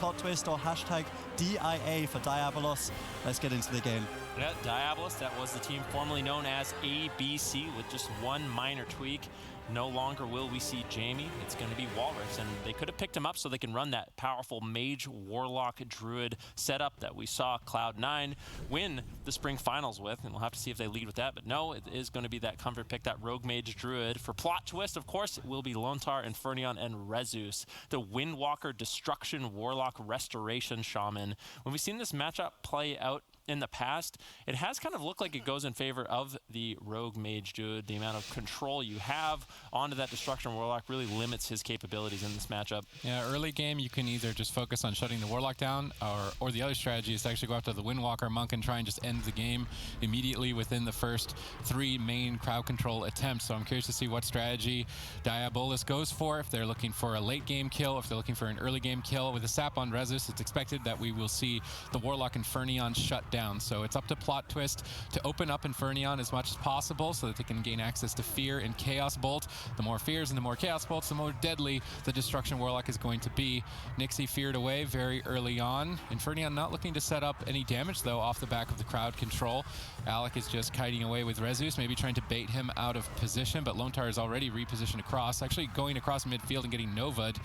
plot twist or hashtag DIA for Diabolus. Let's get into the game. Yeah, Diabolus, that was the team formerly known as ABC, with just one minor tweak. No longer will we see Jamie. It's going to be Walrus, and they could have picked him up so they can run that powerful Mage, Warlock, Druid setup that we saw Cloud9 win the Spring Finals with, and we'll have to see if they lead with that. But no, it is going to be that comfort pick, that Rogue Mage Druid. For plot twist, of course, it will be Lontar, Infernion, and Rezus, the Windwalker, Destruction, Warlock, Restoration Shaman. When we've seen this matchup play out in the past, it has kind of looked like it goes in favor of the Rogue Mage Druid. The amount of control you have onto that Destruction Warlock really limits his capabilities in this matchup. Yeah, early game you can either just focus on shutting the Warlock down, or the other strategy is to actually go after the Windwalker Monk and try and just end the game immediately within the first 3 main crowd control attempts. So I'm curious to see what strategy Diabolus goes for, if they're looking for a late game kill, if they're looking for an early game kill. With a sap on Rezus, it's expected that we will see the Warlock Infernion shut down. So it's up to Plot Twist to open up Infernion as much as possible so that they can gain access to Fear and Chaos Bolt. The more Fears and the more Chaos Bolts, the more deadly the Destruction Warlock is going to be. Nixie feared away very early on. Infernion not looking to set up any damage, though, off the back of the crowd control. Alec is just kiting away with Rezus, maybe trying to bait him out of position, but Lontar is already repositioned across, actually going across midfield and getting Nova'd.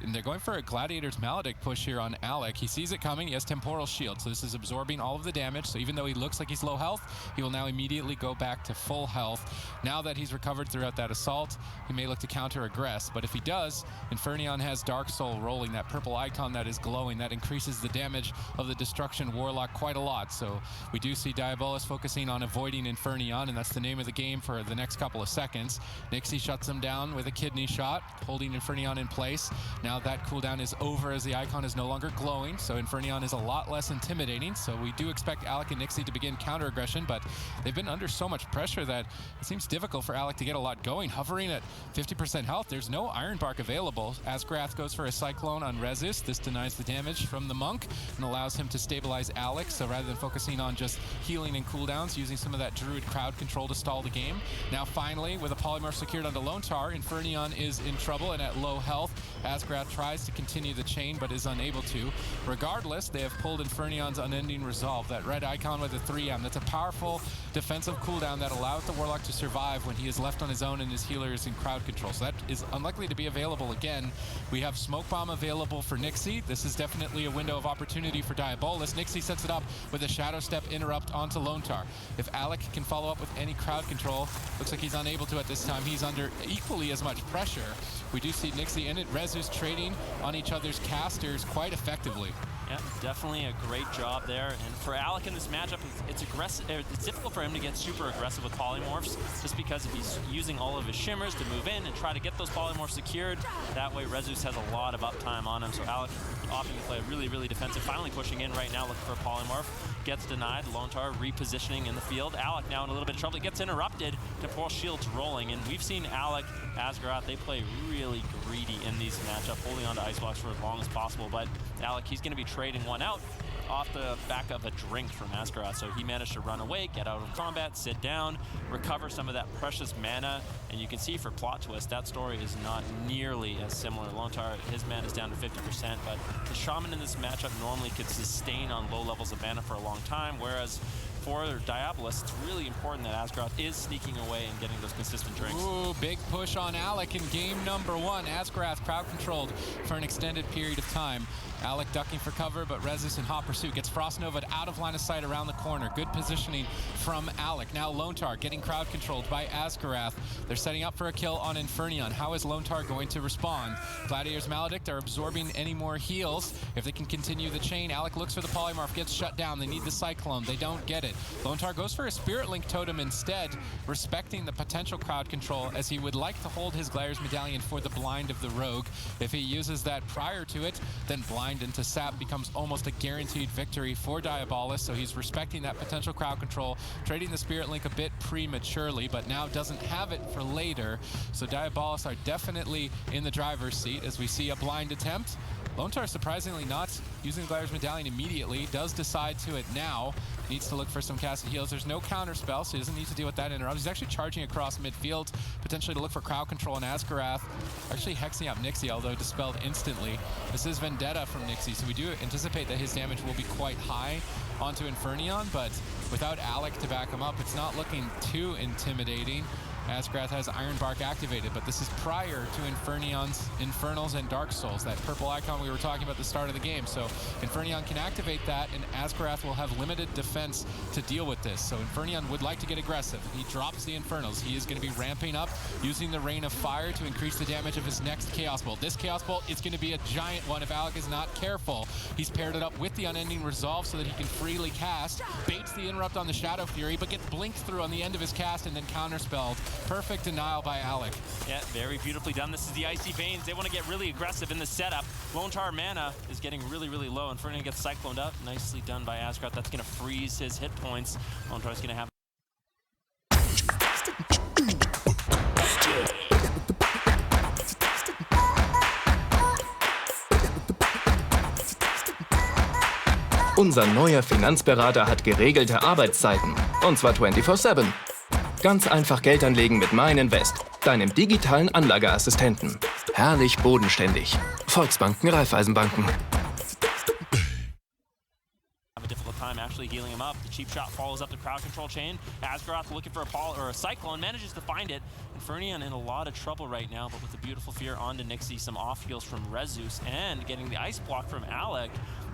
And they're going for a Gladiator's Maledict push here on Alec. He sees it coming. He has Temporal Shield, so this is absorbing all of the damage. So even though he looks like he's low health, he will now immediately go back to full health. Now that he's recovered throughout that assault, he may look to counter-aggress, but if he does, Infernion has Dark Soul rolling, that purple icon that is glowing. That increases the damage of the Destruction Warlock quite a lot. So we do see Diabolus focusing on avoiding Infernion, and that's the name of the game for the next couple of seconds. Nixie shuts him down with a kidney shot, holding Infernion in place. Now that cooldown is over as the icon is no longer glowing, so Infernion is a lot less intimidating. So we do expect Alec and Nixie to begin counter-aggression, but they've been under so much pressure that it seems difficult for Alec to get a lot going. Hovering at 50% health, there's no Iron Bark available. Asgrath goes for a Cyclone on Rezus. This denies the damage from the Monk and allows him to stabilize Alec, so rather than focusing on just healing and cooldowns, using some of that Druid crowd control to stall the game. Now finally, with a Polymorph secured onto Lontar, Infernion is in trouble and at low health. Asgrath tries to continue the chain, but is unable to. Regardless, they have pulled Infernion's Unending Resolve, that red icon with a 3M. That's a powerful defensive cooldown that allows the Warlock to survive when he is left on his own and his healer is in crowd control. So that is unlikely to be available again. We have Smoke Bomb available for Nixie. This is definitely a window of opportunity for Diabolus. Nixie sets it up with a Shadow Step interrupt onto Lontar. If Alec can follow up with any crowd control, looks like he's unable to at this time. He's under equally as much pressure. We do see Nixie and Rezus trading on each other's casters quite effectively. Yeah, definitely a great job there. And for Alec in this matchup, it's aggressive. It's difficult for him to get super aggressive with polymorphs, just because if he's using all of his shimmers to move in and try to get those polymorphs secured, that way Rezus has a lot of uptime on him. So Alec opting to play really, really defensive, finally pushing in right now, looking for a polymorph. Gets denied. Lontar repositioning in the field. Alec now in a little bit of trouble. He gets interrupted. Temporal Shield's rolling, and we've seen Alec, Asgrath, they play really greedy in these matchups, holding on to ice blocks for as long as possible. But Alec, he's going to be trading one out off the back of a drink from Asgrath. So he managed to run away, get out of combat, sit down, recover some of that precious mana. And you can see for Plot Twist, that story is not nearly as similar. Lontar, his mana is down to 50%, but the Shaman in this matchup normally could sustain on low levels of mana for a long time, whereas for Diabolus, it's really important that Asgrath is sneaking away and getting those consistent drinks. Ooh, big push on Alec in game number 1. Asgrath crowd controlled for an extended period of time. Alec ducking for cover, but Rezus in hot pursuit gets Frost Nova'd out of line of sight around the corner. Good positioning from Alec. Now Lontar getting crowd controlled by Asgrath. They're setting up for a kill on Infernion. How is Lontar going to respond? Gladiator's Maledict are absorbing any more heals. If they can continue the chain, Alec looks for the polymorph, gets shut down. They need the Cyclone. They don't get it. Lontar goes for a Spirit Link Totem instead, respecting the potential crowd control, as he would like to hold his Gladiator's Medallion for the blind of the Rogue. If he uses that prior to it, then blind into sap becomes almost a guaranteed victory for Diabolus, so he's respecting that potential crowd control, trading the Spirit Link a bit prematurely, but now doesn't have it for later. So Diabolus are definitely in the driver's seat as we see a blind attempt. Lone Tar surprisingly not using the Gladiator's Medallion immediately, does decide to it now. Needs to look for some casted heals. There's no counter spell, so he doesn't need to deal with that interrupt. He's actually charging across midfield, potentially to look for crowd control in Azkarath. Actually hexing up Nixie, although dispelled instantly. This is Vendetta from Nixie, so we do anticipate that his damage will be quite high onto Infernion, but without Alec to back him up, it's not looking too intimidating. Azkarath has Iron Bark activated, but this is prior to Infernion's Infernals and Dark Souls, that purple icon we were talking about at the start of the game. So Infernion can activate that, and Azkarath will have limited defense to deal with this. So Infernion would like to get aggressive. He drops the Infernals. He is going to be ramping up, using the Rain of Fire to increase the damage of his next Chaos Bolt. This Chaos Bolt is going to be a giant one if Alec is not careful. He's paired it up with the Unending Resolve so that he can freely cast, baits the interrupt on the Shadow Fury, but gets blinked through on the end of his cast and then counterspelled. Perfect denial by Alec. Yeah, very beautifully done. This is the Icy Veins. They want to get really aggressive in the setup. Lone Tar mana is getting really, really low. Infernion gets cycloned up. Nicely done by Azkarath. That's going to freeze his hit points. Lone Tar's going to have... Unser neuer Finanzberater hat geregelte Arbeitszeiten. Und zwar 24/7. Ganz einfach Geld anlegen mit MeinInvest, deinem digitalen Anlageassistenten. Herrlich bodenständig. Volksbanken, Raiffeisenbanken. Have a difficult time actually healing him up. The cheap shot follows up the crowd control chain. Azkarath looking for a Paul or a Cyclone, manages to find it. Infernion in a lot of trouble right now, but with the beautiful fear onto Nixie, some off heals from Rezus, and getting the ice block from Alec.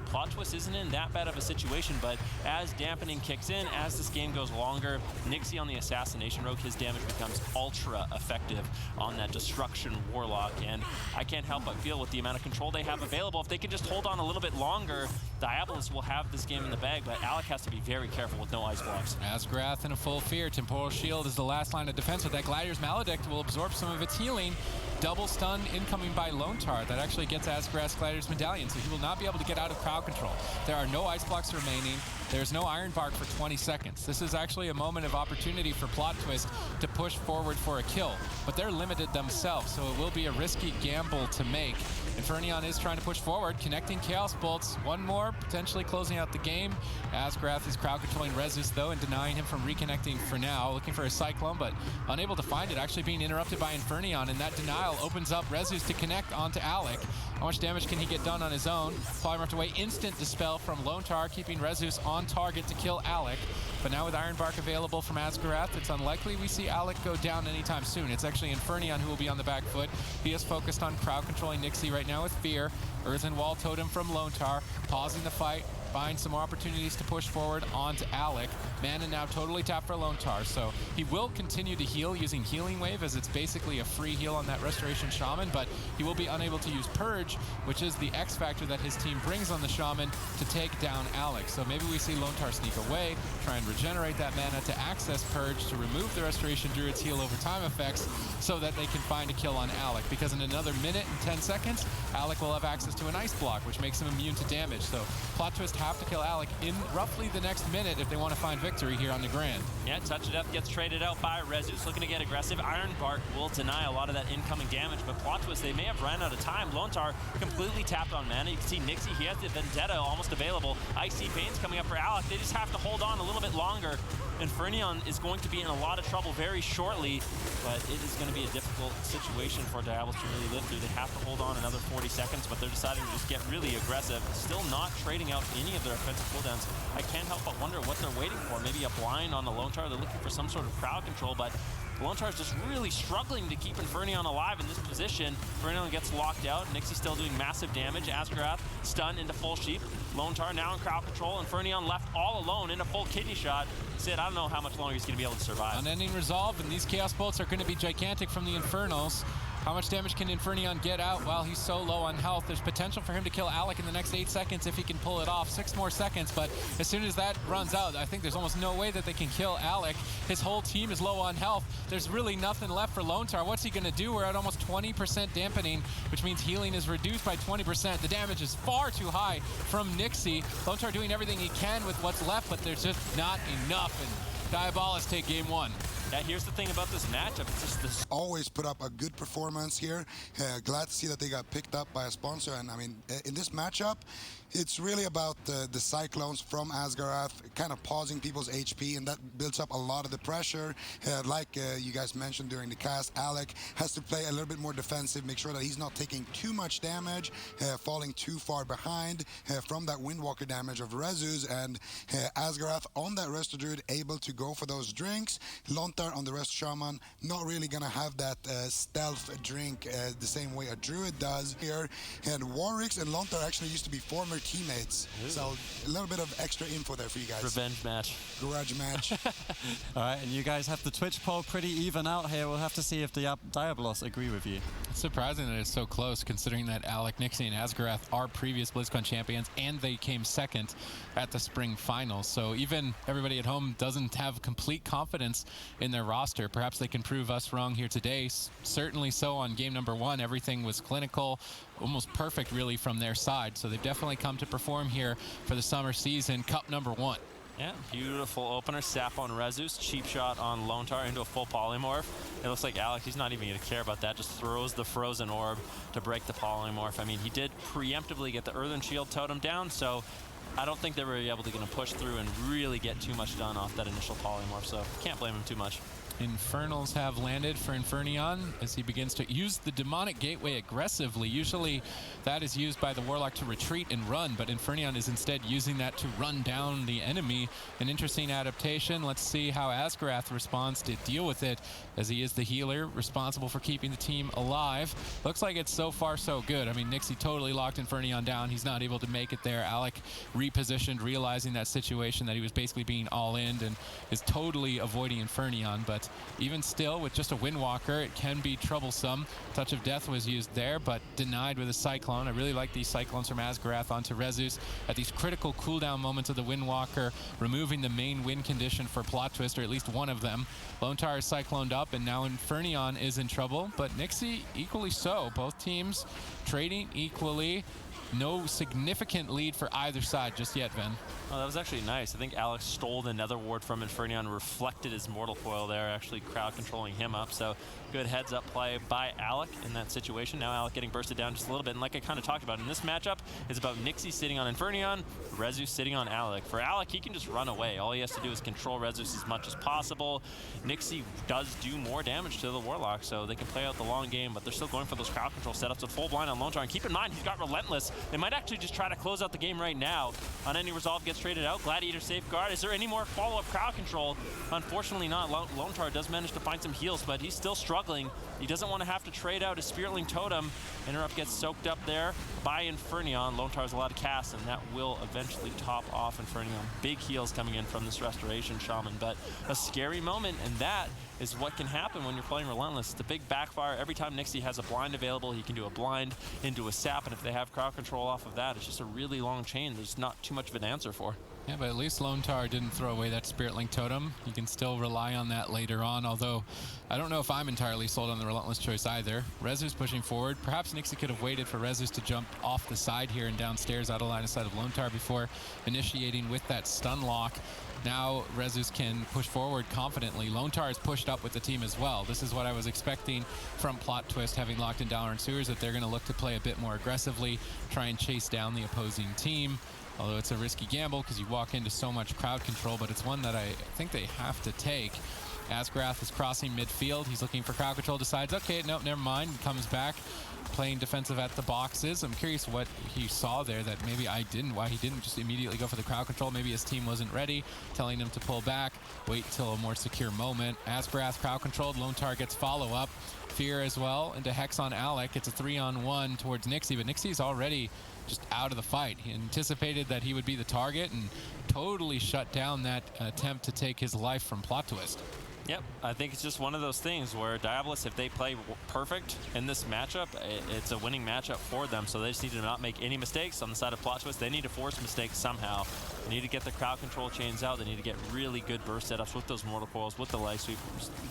Plot Twist isn't in that bad of a situation, but as dampening kicks in, as this game goes longer, Nixie on the Assassination Rogue, his damage becomes ultra effective on that Destruction Warlock, and I can't help but feel with the amount of control they have available, if they can just hold on a little bit longer, Diabolus will have this game in the bag, but Alec has to be very careful with no ice blocks. Azkarath in a full fear. Temporal Shield is the last line of defense, but that Gladiator's Maledict will absorb some of its healing. Double stun incoming by Lone Tar. That actually gets Azkarath's Gladiator's Medallion, so he will not be able to get out of crowd control. There are no ice blocks remaining. There's no Iron Bark for 20 seconds. This is actually a moment of opportunity for Plot Twist to push forward for a kill, but they're limited themselves, so it will be a risky gamble to make. Infernion is trying to push forward, connecting Chaos Bolts. One more, potentially closing out the game. Azkarath is crowd controlling Rezus though and denying him from reconnecting for now, looking for a Cyclone, but unable to find it, actually being interrupted by Infernion, and that denial opens up Rezus to connect onto Alec. How much damage can he get done on his own? Polymorphed away, instant dispel from Lone Tar, keeping Rezus on target to kill Alec. But now with Iron Bark available from Azkarath, it's unlikely we see Alec go down anytime soon. It's actually Infernion who will be on the back foot. He is focused on crowd controlling Nixie right now with Fear. Earthen Wall Totem from Lone Tar, pausing the fight, find some more opportunities to push forward onto Alec. Mana now totally tapped for Lone Tar, so he will continue to heal using Healing Wave, as it's basically a free heal on that Restoration Shaman, but he will be unable to use Purge, which is the X factor that his team brings on the Shaman to take down Alec. So maybe we see Lone Tar sneak away, try and regenerate that mana to access Purge to remove the Restoration Druid's heal over time effects so that they can find a kill on Alec, because in another minute and 10 seconds, Alec will have access to an Ice Block, which makes him immune to damage. So Plot Twist have to kill Alec in roughly the next minute if they want to find victory here on the Grand. Yeah, Touch of Death gets traded out by Rezus, looking to get aggressive. Iron Bark will deny a lot of that incoming damage, but Plot Twist, they may have ran out of time. Lone Tar completely tapped on mana. You can see Nixie, he has the Vendetta almost available. Icy Veins coming up for Alec. They just have to hold on a little bit longer. Infernion is going to be in a lot of trouble very shortly, but it is going to be a difficult situation for Diabolus to really live through. They have to hold on another 40 seconds, but they're deciding to just get really aggressive. Still not trading out any of their offensive cooldowns. I can't help but wonder what they're waiting for. Maybe a blind on the Lone Tar. They're looking for some sort of crowd control, but Lone Tar is just really struggling to keep Infernion alive in this position. Infernion gets locked out. Nixie still doing massive damage. Azkarath stunned into full sheep. Lone Tar now in crowd control. Infernion left all alone in a full kidney shot. Sid, I don't know how much longer he's going to be able to survive. Unending Resolve, and these Chaos Bolts are going to be gigantic from the Infernals. How much damage can Infernion get out while he's so low on health? There's potential for him to kill Alec in the next 8 seconds if he can pull it off. 6 more seconds, but as soon as that runs out, I think there's almost no way that they can kill Alec. His whole team is low on health. There's really nothing left for Lone Tar. What's he going to do? We're at almost 20% dampening, which means healing is reduced by 20%. The damage is far too high from Nixie. Lone Tar doing everything he can with what's left, but there's just not enough. And Diabolus take game 1. Yeah, here's the thing about this matchup. It's just this. Always put up a good performance here. Glad to see that they got picked up by a sponsor. And I mean, in this matchup, it's really about the Cyclones from Azeroth kind of pausing people's HP, and that builds up a lot of the pressure. Like you guys mentioned during the cast, Alec has to play a little bit more defensive, make sure that he's not taking too much damage, falling too far behind from that Windwalker damage of Rezus, and Azeroth on that Resto Druid able to go for those drinks. Lontar on the Resto Shaman not really gonna have that stealth drink the same way a Druid does here. And Warwicks and Lontar actually used to be former teammates. Ooh. So a little bit of extra info there for you guys. Revenge match. Garage match. All right, and you guys have the Twitch poll pretty even out here. We'll have to see if the Diabolus agree with you. It's surprising that it's so close, considering that Alec, Nixie, and Asgarath are previous BlizzCon champions, and they came second at the spring finals. So even everybody at home doesn't have complete confidence in their roster. Perhaps they can prove us wrong here today. Certainly so on game number 1. Everything was clinical, almost perfect really from their side. So they've definitely come to perform here for the summer season. Cup number 1. Yeah, beautiful opener. Sap on Rezus, cheap shot on Lontar into a full polymorph. It looks like Alec, he's not even going to care about that, just throws the frozen orb to break the polymorph. I mean, he did preemptively get the Earthen Shield totem down, so I don't think they were able to push through and really get too much done off that initial polymorph, so can't blame him too much. Infernals have landed for Infernion as he begins to use the Demonic Gateway aggressively. Usually that is used by the Warlock to retreat and run, but Infernion is instead using that to run down the enemy. An interesting adaptation. Let's see how Asgarath responds to deal with it, as he is the healer responsible for keeping the team alive. Looks like it's so far so good. I mean, Nixie totally locked Infernion down. He's not able to make it there. Alec repositioned, realizing that situation, that he was basically being all in, and is totally avoiding Infernion, but even still, with just a Windwalker, it can be troublesome. Touch of Death was used there, but denied with a Cyclone. I really like these Cyclones from Asgarath onto Rezus at these critical cooldown moments of the Windwalker, removing the main win condition for Plot Twist, or at least one of them. Lontar is cycloned up, and now Infernion is in trouble, but Nixie equally so. Both teams trading equally. No significant lead for either side just yet, Ben. Oh, that was actually nice. I think Alex stole the Nether Ward from Infernion, reflected his Mortal Coil there, actually crowd controlling him up. So good heads up play by Alec in that situation. Now Alec getting bursted down just a little bit. And like I kind of talked about, in this matchup, it's about Nixie sitting on Infernion, Rezus sitting on Alec. For Alec, he can just run away. All he has to do is control Rezus as much as possible. Nixie does do more damage to the Warlock, so they can play out the long game, but they're still going for those crowd control setups with full blind on Lontar. And keep in mind, he's got Relentless. They might actually just try to close out the game right now. On any resolve gets traded out. Gladiator safeguard. Is there any more follow-up crowd control? Unfortunately not. Lontar does manage to find some heals, but he's still struggling. He doesn't want to have to trade out his Spiritling Totem. Interrupt gets soaked up there by Infernion. Lontar has a lot of cast, and that will eventually top off Infernion. Big heals coming in from this Restoration Shaman, but a scary moment, and that is what can happen when you're playing Relentless. It's a big backfire. Every time Nixie has a blind available, he can do a blind into a sap, and if they have crowd control off of that, it's just a really long chain there's not too much of an answer for. Yeah, but at least Lontar didn't throw away that Spiritling Totem. You can still rely on that later on, although I don't know if I'm entirely sold on the Relentless choice either. Rezus pushing forward. Perhaps Nixie could have waited for Rezus to jump off the side here and downstairs out of line of sight of Lontar before initiating with that stun lock. Now Rezus can push forward confidently. Lontar is pushed up with the team as well. This is what I was expecting from Plot Twist, having locked in Dalaran Sewers, that they're going to look to play a bit more aggressively, try and chase down the opposing team. Although it's a risky gamble because you walk into so much crowd control, but it's one that I think they have to take. Asgarath is crossing midfield. He's looking for crowd control, decides, okay, nope, never mind, comes back, playing defensive at the boxes. I'm curious what he saw there that maybe why he didn't just immediately go for the crowd control. Maybe his team wasn't ready, telling him to pull back, wait till a more secure moment. Asgarath crowd controlled, Lontar gets follow-up. Fear as well into Hex on Alec. It's a 3-on-1 towards Nixie, but Nixie's already just out of the fight. He anticipated that he would be the target and totally shut down that attempt to take his life from Plot Twist. Yep, I think it's just one of those things where Diabolus, if they play perfect in this matchup, it's a winning matchup for them. So they just need to not make any mistakes on the side of Plot Twist. They need to force mistakes somehow. They need to get the crowd control chains out. They need to get really good burst setups with those Mortal Coils, with the Light Sweep,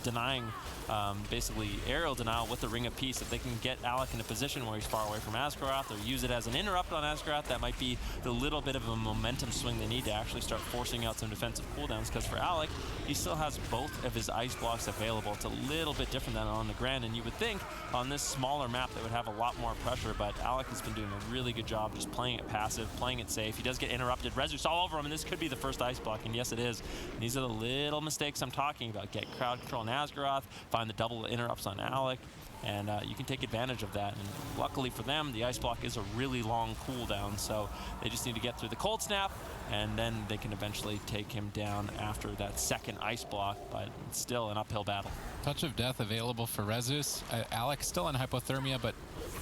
denying, basically aerial denial with the Ring of Peace. If they can get Alec in a position where he's far away from Asgarath, or use it as an interrupt on Asgarath, that might be the little bit of a momentum swing they need to actually start forcing out some defensive cooldowns. Because for Alec, he still has both of his his ice blocks available. It's a little bit different than on the Grand, and you would think on this smaller map they would have a lot more pressure, but Alec has been doing a really good job just playing it passive, playing it safe. He does get interrupted. Rezu's all over him, and this could be the first ice block, and yes it is. And these are the little mistakes I'm talking about. Get crowd control on Azeroth, find the double interrupts on Alec, and you can take advantage of that. And luckily for them, the ice block is a really long cooldown, so they just need to get through the cold snap, and then they can eventually take him down after that second ice block, but it's still an uphill battle. Touch of Death available for Rezus. Alec still in hypothermia, but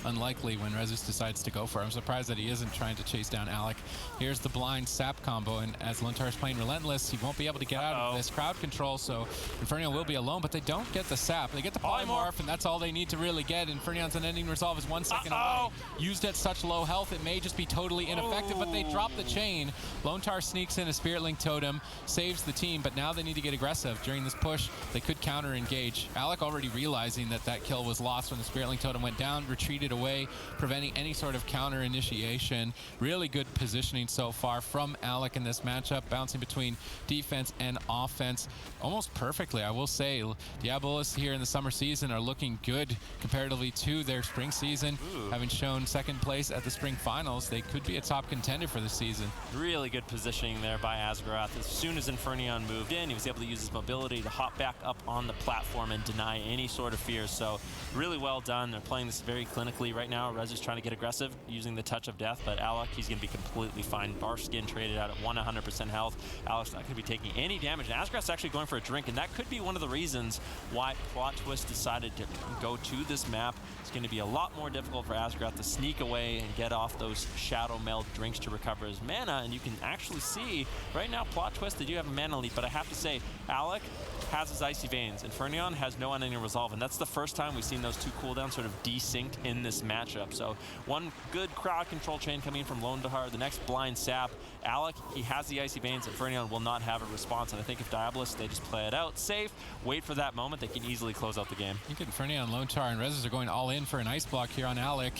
unlikely when Rezus decides to go for it. I'm surprised that he isn't trying to chase down Alec. Here's the blind sap combo, and as Lontar is playing Relentless, he won't be able to get out of this crowd control, so Inferno will be alone, but they don't get the sap. They get the polymorph, and that's all they need to really get. Infernion's unending resolve is 1 second away. Used at such low health, it may just be totally ineffective, but they drop the chain. Lontar sneaks in a Spirit Link Totem, saves the team, but now they need to get aggressive. During this push, they could counter-engage. Alec already realizing that that kill was lost when the Spirit Link Totem went down, retreated away, preventing any sort of counter-initiation. Really good positioning so far from Alec in this matchup, bouncing between defense and offense almost perfectly. I will say, Diabolus here in the summer season are looking good comparatively to their spring season. Having shown second place at the spring finals, they could be a top contender for the season. Really good positioning there by Azeroth. As soon as Infernion moved in, he was able to use his mobility to hop back up on the platform and deny any sort of fear. So really well done. They're playing this very clinically right now. Rez is trying to get aggressive using the Touch of Death, but Alec, he's going to be completely fine. Barf Skin traded out at 100% health. Alec's not going to be taking any damage, and Azeroth's actually going for a drink, and that could be one of the reasons why Plot Twist decided to go to this map. It's going to be a lot more difficult for Azeroth to sneak away and get off those Shadow Meld drinks to recover his mana, and you can actually see right now Plot Twist, they do have a mana lead, but I have to say, Alec has his Icy Veins. Infernion has no unending resolve, and that's the first time we've seen those two cooldowns sort of desynced in this matchup. So one good crowd control chain coming from Lone Dahar, the next blind sap. Alec, he has the Icy Veins. Infernion will not have a response, and I think if Diabolus, they just play it out safe, wait for that moment, they can easily close out the game. I think Infernion, Lone Tar, and Rezus are going all in for an ice block here on Alec.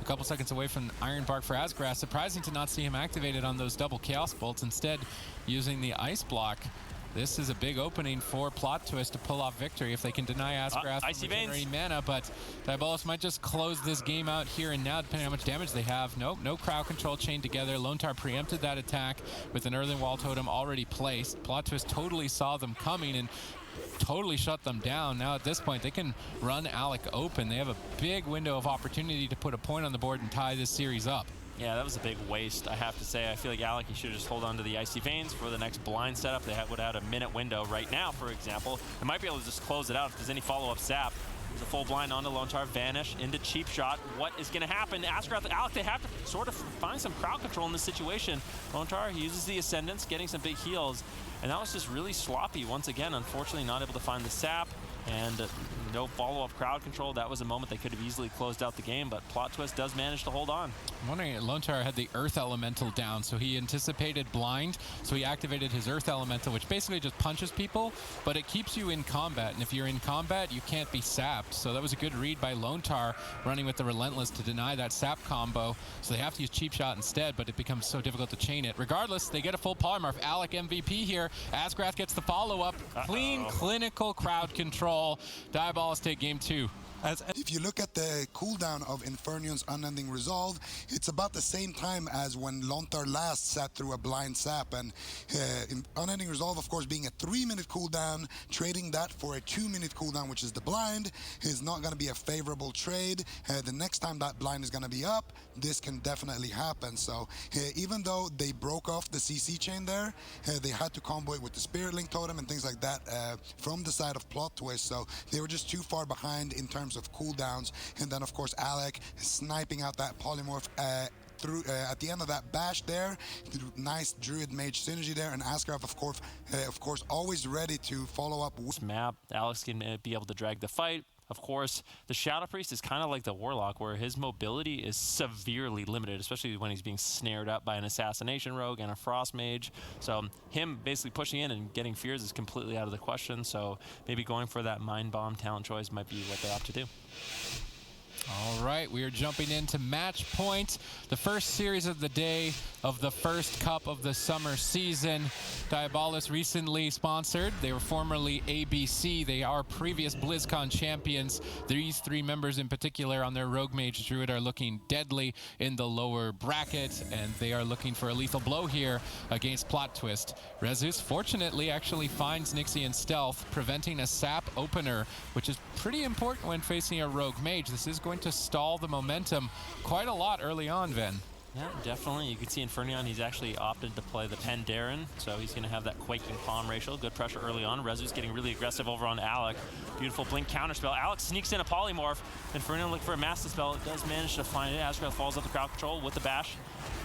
A couple seconds away from Iron Bark for Asgrath. Surprising to not see him activated on those double Chaos Bolts, instead using the ice block. This is a big opening for Plot Twist to pull off victory if they can deny Asgrath Icy Veins mana, but Diabolus might just close this game out here and now, depending on how much damage they have. Nope, no crowd control chain together. Lone Tar preempted that attack with an Earthen Wall Totem already placed. Plot Twist totally saw them coming and totally shut them down. Now at this point, they can run Alec open. They have a big window of opportunity to put a point on the board and tie this series up. Yeah, that was a big waste, I have to say. I feel like Alec, he should just hold on to the Icy Veins for the next blind setup. They would have a minute window right now, for example. They might be able to just close it out if there's any follow-up sap. There's a full blind onto Lone Tar, vanish into cheap shot. What is going to happen? Asgrath, Alec, they have to sort of find some crowd control in this situation. Lone Tar, he uses the Ascendance, getting some big heals, and that was just really sloppy once again. Unfortunately, not able to find the sap, and no follow-up crowd control. That was a moment they could have easily closed out the game, but Plot Twist does manage to hold on. I'm wondering, Lone Tar had the Earth Elemental down, so he anticipated blind, so he activated his Earth Elemental, which basically just punches people, but it keeps you in combat, and if you're in combat, you can't be sapped. So that was a good read by Lone Tar, running with the Relentless to deny that sap combo, so they have to use Cheap Shot instead, but it becomes so difficult to chain it. Regardless, they get a full polymorph. Alec MVP here. Asgrath gets the follow-up. Clean, clinical crowd control. Diabolus take game 2. If you look at the cooldown of Infernion's Unending Resolve, it's about the same time as when Lone Tar last sat through a blind sap. And Unending Resolve, of course, being a 3-minute cooldown, trading that for a 2-minute cooldown, which is the blind, is not going to be a favorable trade. The next time that blind is going to be up, this can definitely happen. So even though they broke off the CC chain there, they had to combo it with the Spirit Link Totem and things like that from the side of Plot Twist. So they were just too far behind in terms of cooldowns. And then, of course, Alec sniping out that polymorph through at the end of that bash there. Nice Druid Mage synergy there, and Asgrath, of course, always ready to follow up. This map, Alex can be able to drag the fight. Of course, the Shadow Priest is kind of like the Warlock, where his mobility is severely limited, especially when he's being snared up by an Assassination Rogue and a Frost Mage. So him basically pushing in and getting fears is completely out of the question. So maybe going for that Mind Bomb talent choice might be what they opt to do. All right, we are jumping into match point. The first series of the day, of the first cup of the summer season. Diabolus recently sponsored. They were formerly AWC. They are previous BlizzCon champions. These three members in particular on their Rogue Mage Druid are looking deadly in the lower bracket, and they are looking for a lethal blow here against Plot Twist. Rezus fortunately actually finds Nixie in stealth, preventing a sap opener, which is pretty important when facing a Rogue Mage. This is going to stall the momentum quite a lot early on, Ven. Yeah, definitely. You can see Infernion, he's actually opted to play the Pandaren, so he's going to have that Quaking Palm racial. Good pressure early on. Rezu's getting really aggressive over on Alec. Beautiful Blink counterspell. Alec sneaks in a Polymorph. Infernion looking for a Master Spell. It does manage to find it. Asgrath falls up the crowd control with the bash.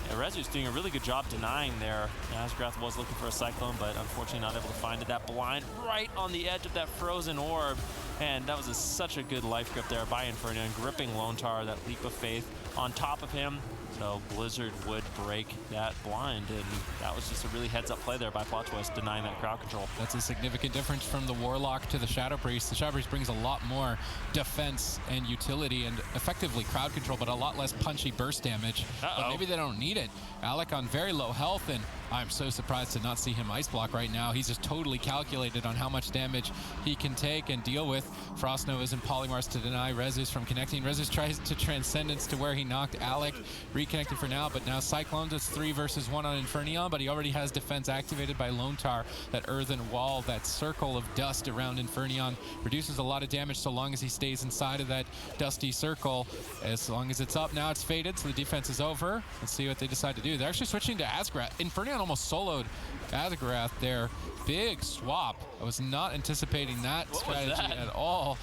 Yeah, Rezu's doing a really good job denying there. Asgrath was looking for a Cyclone, but unfortunately not able to find it. That blind right on the edge of that frozen orb. And that was such a good life grip there by Infernion, gripping Lone Tar, that leap of faith on top of him. So Blizzard would break that blind, and that was just a really heads-up play there by Plot Twist, denying that crowd control. That's a significant difference from the Warlock to the Shadow Priest. The Shadow Priest brings a lot more defense and utility and effectively crowd control, but a lot less punchy burst damage. But maybe they don't need it. Alec on very low health, and I'm so surprised to not see him Ice Block right now. He's just totally calculated on how much damage he can take and deal with. Frost Novas and Polymorphs to deny Rezus from connecting. Rezus tries to Transcendence to where he knocked Alec. Reconnected for now, but now Cyclones, it's 3 versus 1 on Infernion, but he already has defense activated by Lone Tar. That earthen wall, that circle of dust around Infernion reduces a lot of damage so long as he stays inside of that dusty circle. As long as it's up, now it's faded, so the defense is over. Let's see what they decide to do. They're actually switching to Asgrath. Infernion almost soloed Asgrath there. Big swap. I was not anticipating that strategy at all.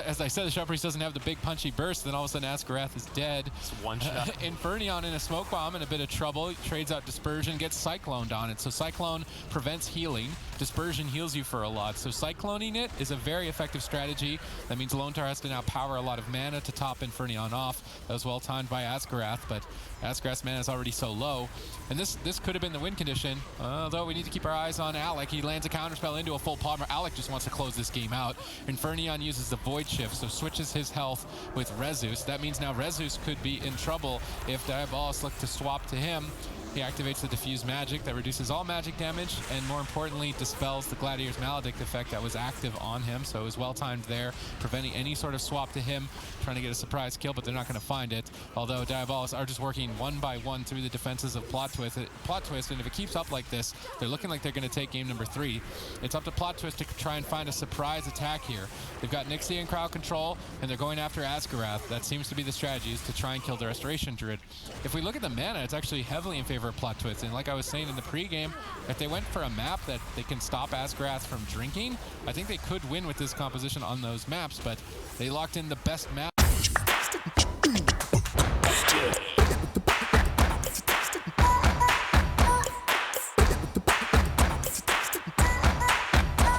As I said, the Shadow Priest doesn't have the big punchy burst, then all of a sudden Asgrath is dead. It's one shot. Infernion in a smoke bomb in a bit of trouble. He trades out Dispersion, gets Cycloned on it. So Cyclone prevents healing. Dispersion heals you for a lot. So Cycloning it is a very effective strategy. That means Lone Tar has to now power a lot of mana to top Infernion off. That was well timed by Asgrath, but Asgrath's mana is already so low. And this could have been the win condition, although we need to keep our eyes on Alec. He lands a counterspell into a full palmer. Alec just wants to close this game out. Infernion uses the Void Shift, so switches his health with Rezus. That means now Rezus could be in trouble if Diabolus look to swap to him. He activates the Diffuse Magic that reduces all magic damage and, more importantly, dispels the Gladiator's Maledict effect that was active on him. So it was well timed there, preventing any sort of swap to him, trying to get a surprise kill, but they're not going to find it. Although Diabolus are just working one by one through the defenses of Plot Twist, and if it keeps up like this, they're looking like they're going to take game number 3. It's up to Plot Twist to try and find a surprise attack here. They've got Nixie in crowd control, and they're going after Asgrath. That seems to be the strategy, is to try and kill the Restoration Druid. If we look at the mana, it's actually heavily in favor of Plot Twist, and like I was saying in the pregame, if they went for a map that they can stop Asgrath from drinking, I think they could win with this composition on those maps, but they locked in the best map.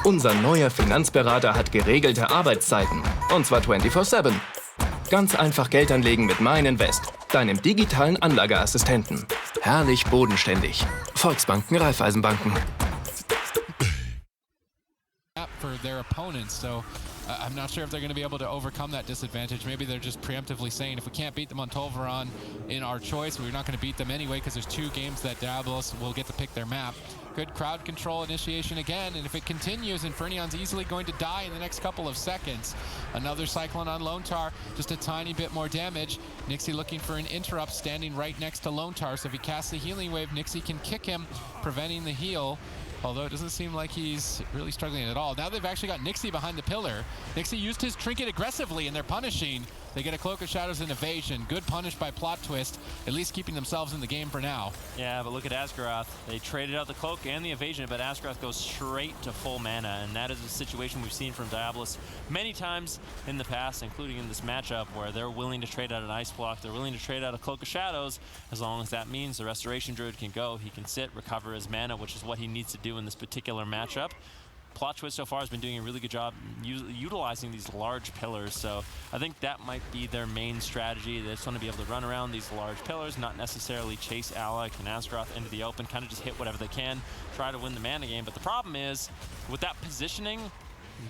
Unser neuer Finanzberater hat geregelte Arbeitszeiten. Und zwar 24/7. Ganz einfach Geld anlegen mit MeinInvest, deinem digitalen Anlageassistenten. Herrlich bodenständig. Volksbanken, Raiffeisenbanken. For their opponents, so I'm not sure if they're going to be able to overcome that disadvantage. Maybe they're just preemptively saying, if we can't beat them on Tolvaron in our choice, we're not going to beat them anyway, because there's 2 games that Diabolus will get to pick their map. Good crowd control initiation again, and if it continues, Infernion's easily going to die in the next couple of seconds. Another Cyclone on Lone Tar, just a tiny bit more damage. Nixie looking for an interrupt, standing right next to Lone Tar, so if he casts the healing wave, Nixie can kick him, preventing the heal. Although it doesn't seem like he's really struggling at all. Now they've actually got Nixie behind the pillar. Nixie used his trinket aggressively, and they're punishing. They get a Cloak of Shadows and evasion. Good punish by Plot Twist, at least keeping themselves in the game for now. Yeah, but look at Asgrath. They traded out the Cloak and the evasion, but Asgrath goes straight to full mana, and that is a situation we've seen from Diabolus many times in the past, including in this matchup, where they're willing to trade out an Ice Block, they're willing to trade out a Cloak of Shadows, as long as that means the Restoration Druid can go, he can sit, recover his mana, which is what he needs to do in this particular matchup. Plot Twist so far has been doing a really good job utilizing these large pillars, so I think that might be their main strategy. They just want to be able to run around these large pillars, not necessarily chase Alec and Asgrath into the open, kind of just hit whatever they can, try to win the mana game. But the problem is, with that positioning,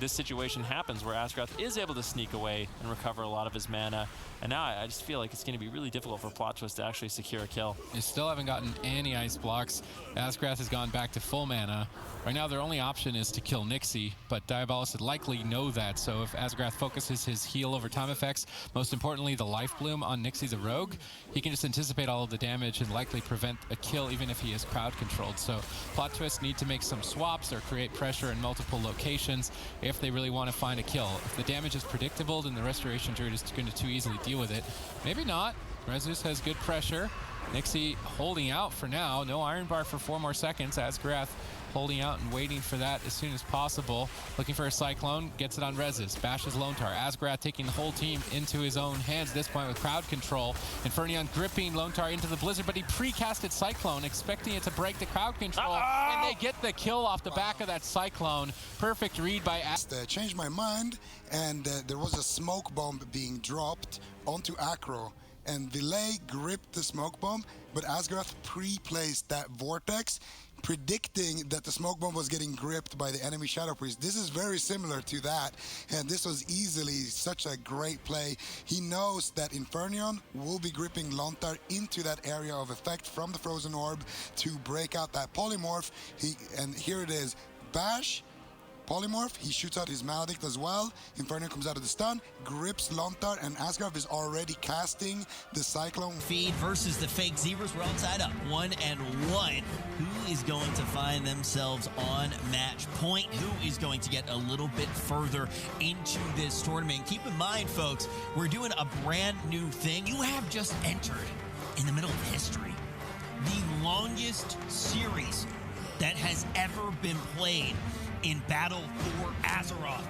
this situation happens where Azeroth is able to sneak away and recover a lot of his mana. And now I just feel like it's going to be really difficult for Plot Twist to actually secure a kill. They still haven't gotten any ice blocks. Azeroth has gone back to full mana. Right now, their only option is to kill Nixie, but Diabolus would likely know that. So if Azeroth focuses his heal over time effects, most importantly, the life bloom on Nixie the Rogue, he can just anticipate all of the damage and likely prevent a kill even if he is crowd controlled. So Plot Twist need to make some swaps or create pressure in multiple locations if they really want to find a kill. If the damage is predictable, then the Restoration Druid is going to too easily deal with it. Maybe not. Rezus has good pressure. Nixie holding out for now. No Iron Bar for 4 more seconds. Azeroth holding out and waiting for that as soon as possible. Looking for a Cyclone, gets it on Rezus. Bashes Lone Tar. Azeroth taking the whole team into his own hands at this point with crowd control. Infernion gripping Lone Tar into the Blizzard, but he pre-casted Cyclone, expecting it to break the crowd control, and they get the kill off the back of that Cyclone. Perfect read by Azeroth. Changed my mind, and there was a smoke bomb being dropped onto Acro. And Delay gripped the smoke bomb, but Azeroth pre-placed that vortex, predicting that the smoke bomb was getting gripped by the enemy Shadow Priest. This is very similar to that, and this was easily such a great play. He knows that Infernion will be gripping Lontar into that area of effect from the Frozen Orb to break out that polymorph. And here it is, Bash, polymorph, he shoots out his Maledict as well. Inferno comes out of the stun, grips Lontar, and Asgard is already casting the Cyclone. Feed versus the fake Zebras. We're all tied up 1-1. Who is going to find themselves on match point? Who is going to get a little bit further into this tournament? And keep in mind, folks, we're doing a brand new thing. You have just entered, in the middle of history, the longest series that has ever been played in Battle for Azeroth.